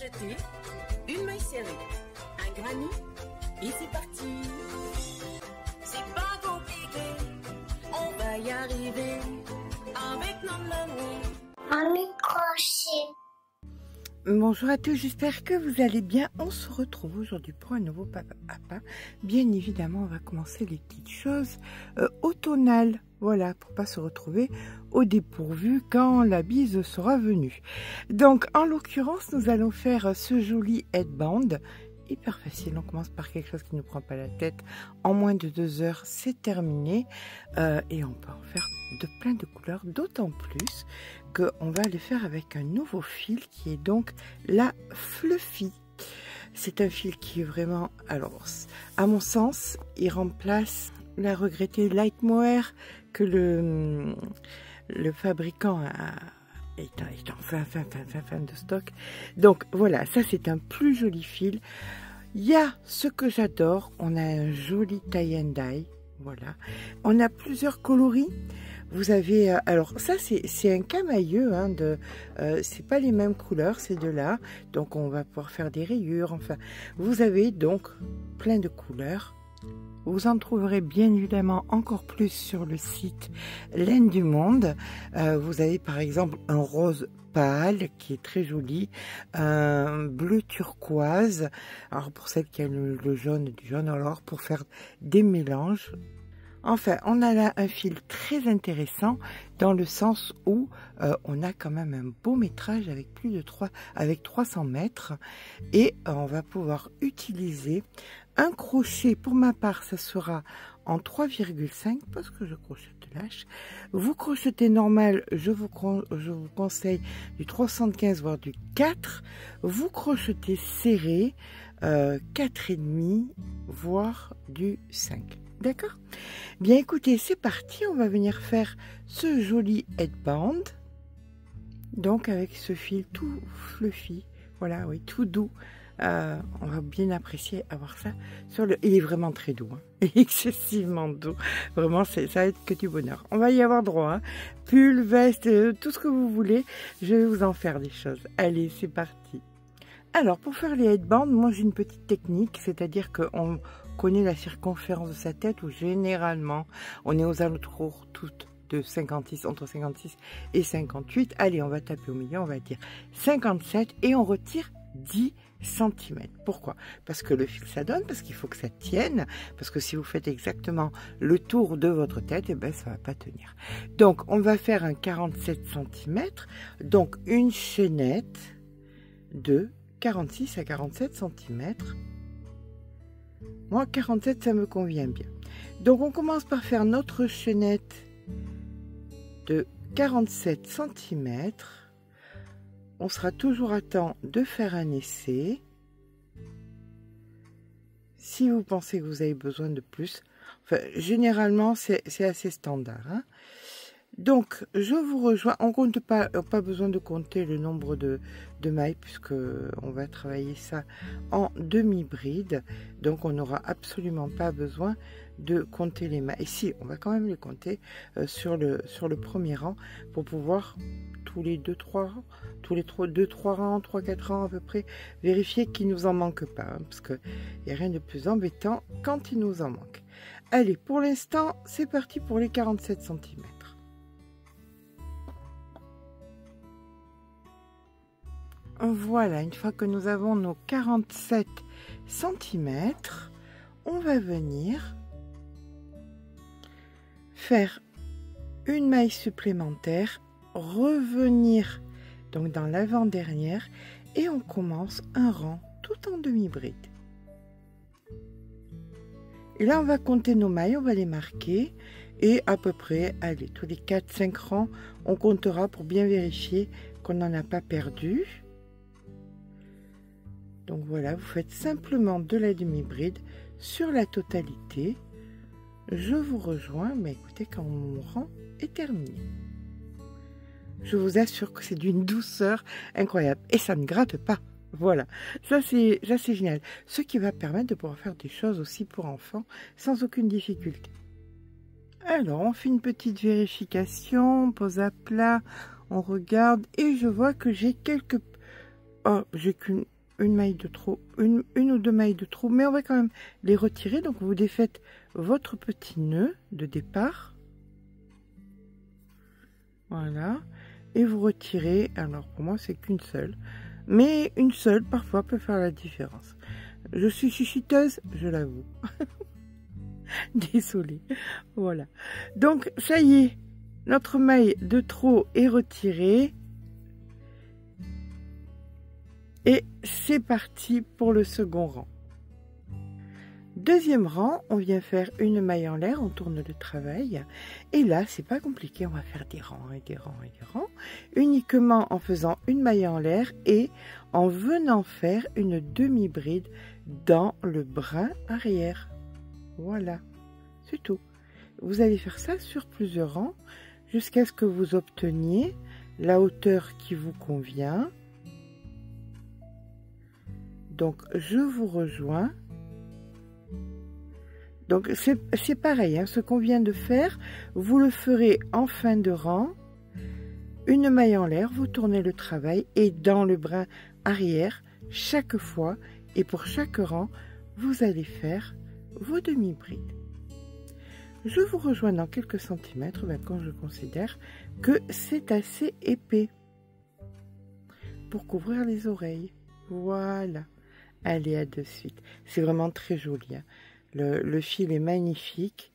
crocheter une maille serrée, un granit et c'est parti. C'est pas compliqué, on va y arriver avec nos mamies. Mamie crochet. Bonjour à tous, j'espère que vous allez bien. On se retrouve aujourd'hui pour un nouveau Papa à Pas. Bien évidemment, on va commencer les petites choses automnales. Voilà, pour pas se retrouver au dépourvu quand la bise sera venue. Donc, en l'occurrence, nous allons faire ce joli headband. Hyper facile, on commence par quelque chose qui ne nous prend pas la tête. En moins de 2 heures, c'est terminé. Et on peut en faire de plein de couleurs, d'autant plus qu'on va le faire avec un nouveau fil qui est donc la Fluffy. C'est un fil qui est vraiment, alors, à mon sens, il remplace la regrettée Light Mohair que le fabricant est en fin de stock. Donc voilà, ça c'est un plus joli fil. Il y a ce que j'adore, on a un joli tie and dye, voilà. On a plusieurs coloris. Vous avez, alors ça c'est un camailleux, hein, c'est pas les mêmes couleurs, c'est de là. Donc on va pouvoir faire des rayures, enfin. Vous avez donc plein de couleurs. Vous en trouverez bien évidemment encore plus sur le site Laine du Monde. Vous avez par exemple un rose pâle qui est très joli, un bleu turquoise. Alors pour celle qui a le jaune, du jaune alors pour faire des mélanges. Enfin, on a là un fil très intéressant dans le sens où on a quand même un beau métrage avec avec 300 mètres et on va pouvoir utiliser un crochet. Pour ma part, ça sera en 3,5 parce que je crochete lâche. Vous crochetez normal, je vous conseille du 3,75 voire du 4. Vous crochetez serré 4,5 voire du 5. D'accord? Bien écoutez, c'est parti, on va venir faire ce joli headband. Donc avec ce fil tout fluffy, voilà, oui, tout doux. On va bien apprécier avoir ça sur le... Il est vraiment très doux, hein, excessivement doux. Vraiment, ça va être que du bonheur. On va y avoir droit, hein. Pull, veste, tout ce que vous voulez. Je vais vous en faire des choses. Allez, c'est parti. Alors, pour faire les headbands, moi j'ai une petite technique, c'est-à-dire qu'on connaît la circonférence de sa tête où généralement on est aux alentours toutes de 56, entre 56 et 58. Allez, on va taper au milieu, on va dire 57 et on retire 10 cm. Pourquoi? Parce que le fil ça donne, parce qu'il faut que ça tienne, parce que si vous faites exactement le tour de votre tête, eh ben ça va pas tenir. Donc on va faire un 47 cm, donc une chaînette de 46 à 47 cm. Moi 47 ça me convient bien. Donc on commence par faire notre chaînette de 47 cm. On sera toujours à temps de faire un essai. Si vous pensez que vous avez besoin de plus, enfin, généralement c'est assez standard, hein. Donc je vous rejoins. On compte pas besoin de compter le nombre de mailles puisque on va travailler ça en demi-bride. Donc on n'aura absolument pas besoin de compter les mailles. Et si, on va quand même les compter sur le premier rang pour pouvoir tous les 2-3 rangs, 3-4 rangs à peu près, vérifier qu'il ne nous en manque pas, hein, parce qu'il n'y a rien de plus embêtant quand il nous en manque. Allez, pour l'instant, c'est parti pour les 47 cm. Voilà, une fois que nous avons nos 47 cm, on va venir faire une maille supplémentaire, revenir donc dans l'avant-dernière et on commence un rang tout en demi-bride. Et là on va compter nos mailles, on va les marquer et à peu près, allez, tous les 4-5 rangs, on comptera pour bien vérifier qu'on n'en a pas perdu. Donc voilà, vous faites simplement de la demi-bride sur la totalité. Je vous rejoins, mais écoutez, quand mon rang est terminé. Je vous assure que c'est d'une douceur incroyable. Et ça ne gratte pas. Voilà, ça c'est génial. Ce qui va permettre de pouvoir faire des choses aussi pour enfants sans aucune difficulté. Alors, on fait une petite vérification, on pose à plat, on regarde et je vois que j'ai quelques... Oh, j'ai qu'une... une maille de trop, une ou deux mailles de trop, mais on va quand même les retirer. Donc vous défaites votre petit nœud de départ. Voilà. Et vous retirez, alors pour moi c'est qu'une seule, mais une seule parfois peut faire la différence. Je suis chuchoteuse, je l'avoue. Désolée. Voilà. Donc ça y est, notre maille de trop est retirée. Et c'est parti pour le second rang. Deuxième rang, on vient faire une maille en l'air, on tourne le travail. Et là, c'est pas compliqué, on va faire des rangs et des rangs et des rangs, uniquement en faisant une maille en l'air et en venant faire une demi-bride dans le brin arrière. Voilà, c'est tout. Vous allez faire ça sur plusieurs rangs jusqu'à ce que vous obteniez la hauteur qui vous convient. Donc, je vous rejoins. Donc, c'est pareil, hein, ce qu'on vient de faire, vous le ferez en fin de rang. Une maille en l'air, vous tournez le travail et dans le brin arrière, chaque fois, et pour chaque rang, vous allez faire vos demi-brides. Je vous rejoins dans quelques centimètres quand je considère que c'est assez épais pour couvrir les oreilles. Voilà. Allez, à de suite. C'est vraiment très joli. Hein. Le fil est magnifique.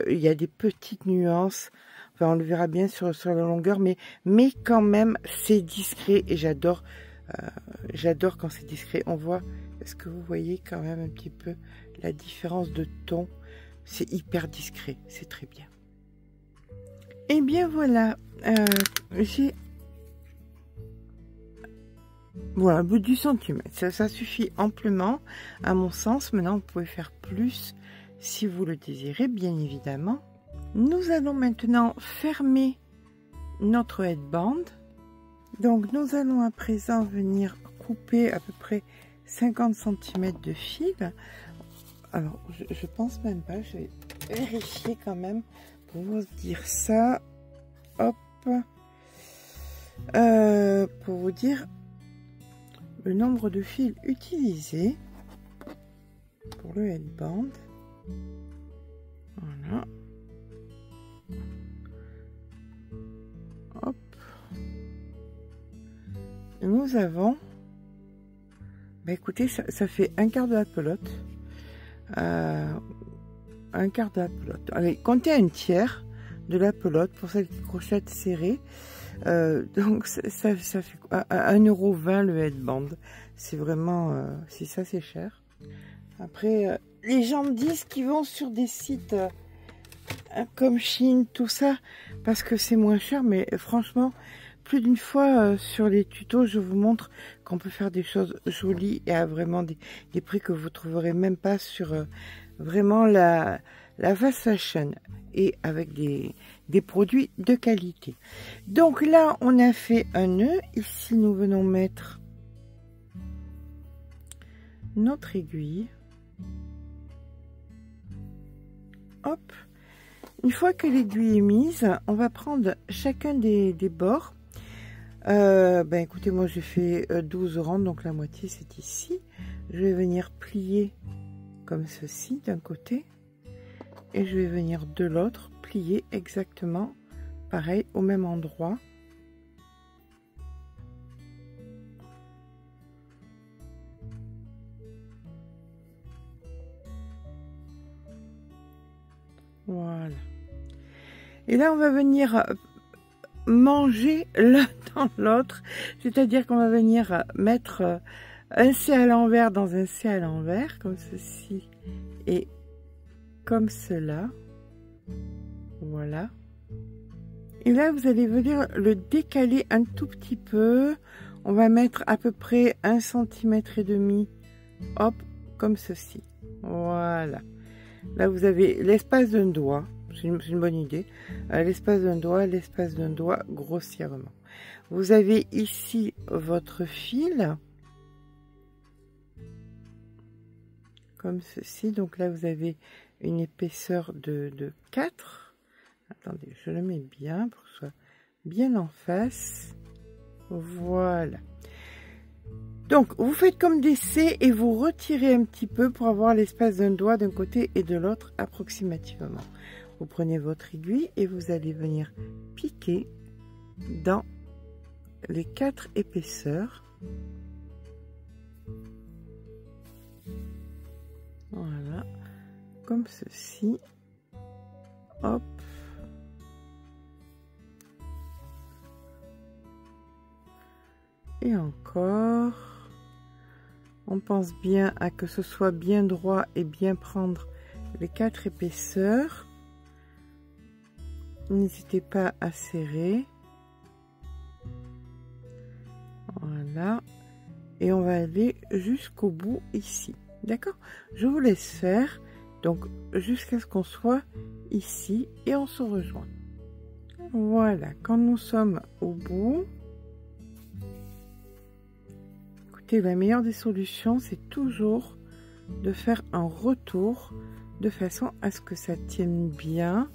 Il y a des petites nuances. Enfin, on le verra bien sur la longueur, mais quand même, c'est discret. Et j'adore quand c'est discret. On voit, est-ce que vous voyez quand même un petit peu la différence de ton? C'est hyper discret. C'est très bien. Et bien voilà. J'ai... Voilà, bout du centimètre, ça suffit amplement à mon sens. Maintenant, vous pouvez faire plus si vous le désirez, bien évidemment. Nous allons maintenant fermer notre headband. Donc, nous allons à présent venir couper à peu près 50 cm de fil. Alors, je pense même pas, je vais vérifier quand même pour vous dire ça. Hop. Pour vous dire le nombre de fils utilisés pour le headband. Voilà. Hop. Et nous avons, écoutez, ça fait un quart de la pelote. Un quart de la pelote. Allez, comptez un tiers de la pelote pour celle qui crochette serrée. Donc ça fait 1,20 € le headband. C'est vraiment, si ça c'est cher. Après, les gens me disent qu'ils vont sur des sites comme Chine, tout ça, parce que c'est moins cher. Mais franchement, plus d'une fois sur les tutos, je vous montre qu'on peut faire des choses jolies et à vraiment des prix que vous trouverez même pas sur vraiment la fast fashion, et avec des produits de qualité. Donc là, on a fait un nœud. Ici, nous venons mettre notre aiguille. Hop. Une fois que l'aiguille est mise, on va prendre chacun des bords. Écoutez, moi j'ai fait 12 rangs, donc la moitié c'est ici. Je vais venir plier comme ceci d'un côté. Et je vais venir de l'autre plier exactement pareil au même endroit. Voilà. Et là, on va venir manger l'un dans l'autre. C'est-à-dire qu'on va venir mettre un C à l'envers dans un C à l'envers, comme ceci et comme cela. Voilà. Et là, vous allez venir le décaler un tout petit peu. On va mettre à peu près 1,5 cm. Hop, comme ceci. Voilà. Là, vous avez l'espace d'un doigt. C'est une bonne idée. L'espace d'un doigt grossièrement. Vous avez ici votre fil. Comme ceci. Donc là, vous avez une épaisseur de 4. Attendez, je le mets bien pour que ce soit bien en face. Voilà. Donc, vous faites comme des C et vous retirez un petit peu pour avoir l'espace d'un doigt d'un côté et de l'autre approximativement. Vous prenez votre aiguille et vous allez venir piquer dans les 4 épaisseurs. Voilà, comme ceci. Hop. Et encore. On pense bien à que ce soit bien droit et bien prendre les 4 épaisseurs. N'hésitez pas à serrer. Voilà. Et on va aller jusqu'au bout ici. D'accord? Je vous laisse faire. Donc, jusqu'à ce qu'on soit ici et on se rejoint. Voilà. Quand nous sommes au bout, écoutez, la meilleure des solutions, c'est toujours de faire un retour de façon à ce que ça tienne bien.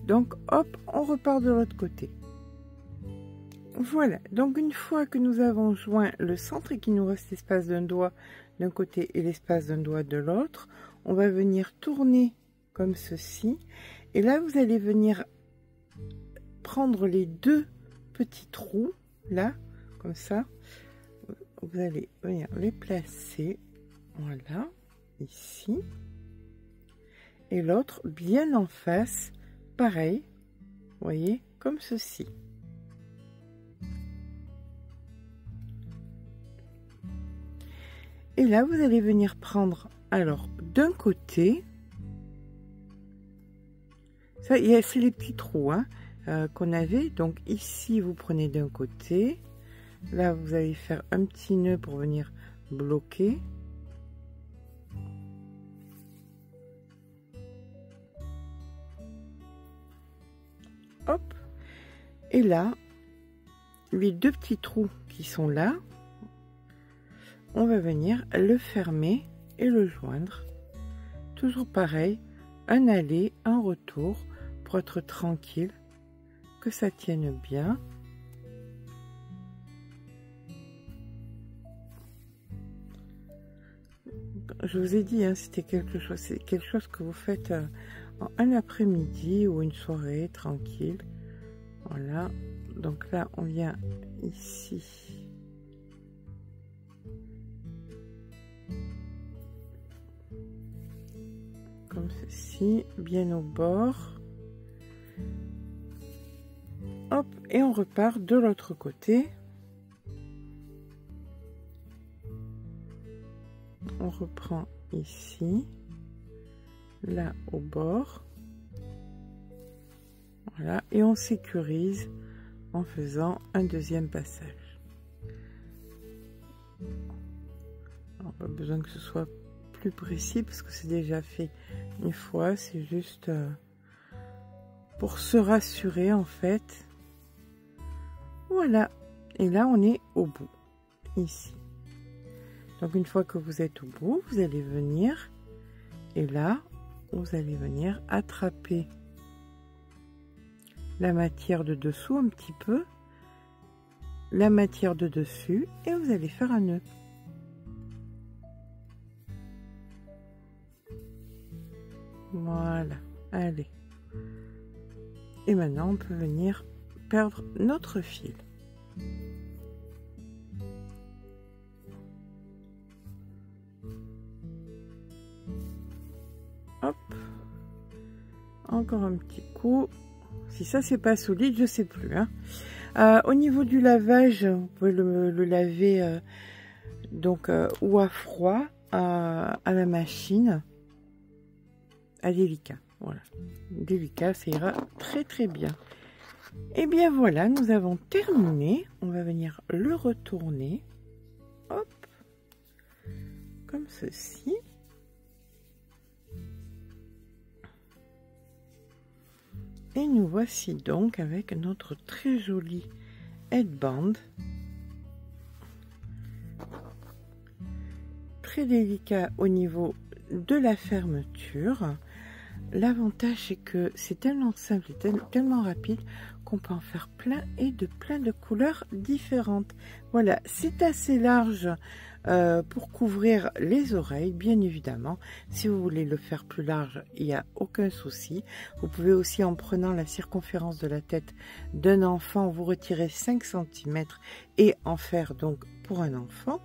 Donc, hop, on repart de l'autre côté. Voilà, donc une fois que nous avons joint le centre et qu'il nous reste l'espace d'un doigt d'un côté et l'espace d'un doigt de l'autre, on va venir tourner comme ceci. Et là, vous allez venir prendre les 2 petits trous, là, comme ça. Vous allez venir les placer, voilà, ici. Et l'autre bien en face, pareil, vous voyez, comme ceci. Et là, vous allez venir prendre, alors, d'un côté, ça, c'est les petits trous hein, qu'on avait. Donc ici, vous prenez d'un côté. Là, vous allez faire un petit nœud pour venir bloquer. Hop. Et là, les 2 petits trous qui sont là, on va venir le fermer et le joindre. Toujours pareil, un aller, un retour pour être tranquille, que ça tienne bien. Je vous ai dit, hein, c'était quelque chose, c'est quelque chose que vous faites en un après-midi ou une soirée tranquille. Voilà, donc là on vient ici. Comme ceci, bien au bord. Hop, et on repart de l'autre côté. On reprend ici, là au bord. Voilà, et on sécurise en faisant un deuxième passage. Alors, pas besoin que ce soit plus précis parce que c'est déjà fait une fois, c'est juste pour se rassurer en fait. Voilà, et là on est au bout ici. Donc une fois que vous êtes au bout, vous allez venir et là vous allez venir attraper la matière de dessous un petit peu, la matière de dessus et vous allez faire un nœud. Voilà, allez. Et maintenant, on peut venir perdre notre fil. Hop. Encore un petit coup. Si ça, c'est pas solide, je sais plus. Hein. Au niveau du lavage, vous pouvez le laver donc ou à froid, à la machine. À délicat, voilà, délicat, ça ira très très bien. Et bien voilà, nous avons terminé. On va venir le retourner, hop, comme ceci. Et nous voici donc avec notre très joli headband, très délicat au niveau de la fermeture. L'avantage, c'est que c'est tellement simple et tellement rapide qu'on peut en faire plein et de plein de couleurs différentes. Voilà, c'est assez large pour couvrir les oreilles, bien évidemment. Si vous voulez le faire plus large, il n'y a aucun souci. Vous pouvez aussi, en prenant la circonférence de la tête d'un enfant, vous retirer 5 cm et en faire donc pour un enfant.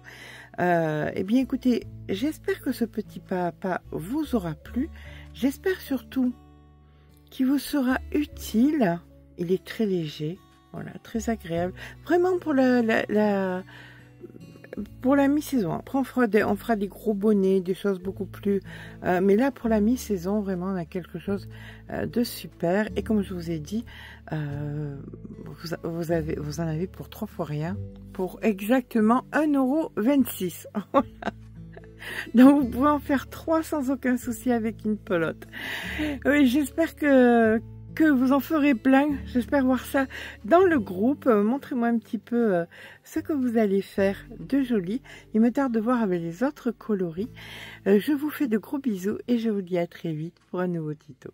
Eh bien, écoutez, j'espère que ce petit pas à pas vous aura plu. J'espère surtout qu'il vous sera utile. Il est très léger, voilà, très agréable. Vraiment pour pour la mi-saison. Après, on fera des gros bonnets, des choses beaucoup plus... mais là, pour la mi-saison, vraiment, on a quelque chose de super. Et comme je vous ai dit, vous en avez pour 3 fois rien. Pour exactement 1,26 €. Voilà. Donc, vous pouvez en faire 3 sans aucun souci avec une pelote. Oui, j'espère que vous en ferez plein. J'espère voir ça dans le groupe. Montrez-moi un petit peu ce que vous allez faire de joli. Il me tarde de voir avec les autres coloris. Je vous fais de gros bisous et je vous dis à très vite pour un nouveau tuto.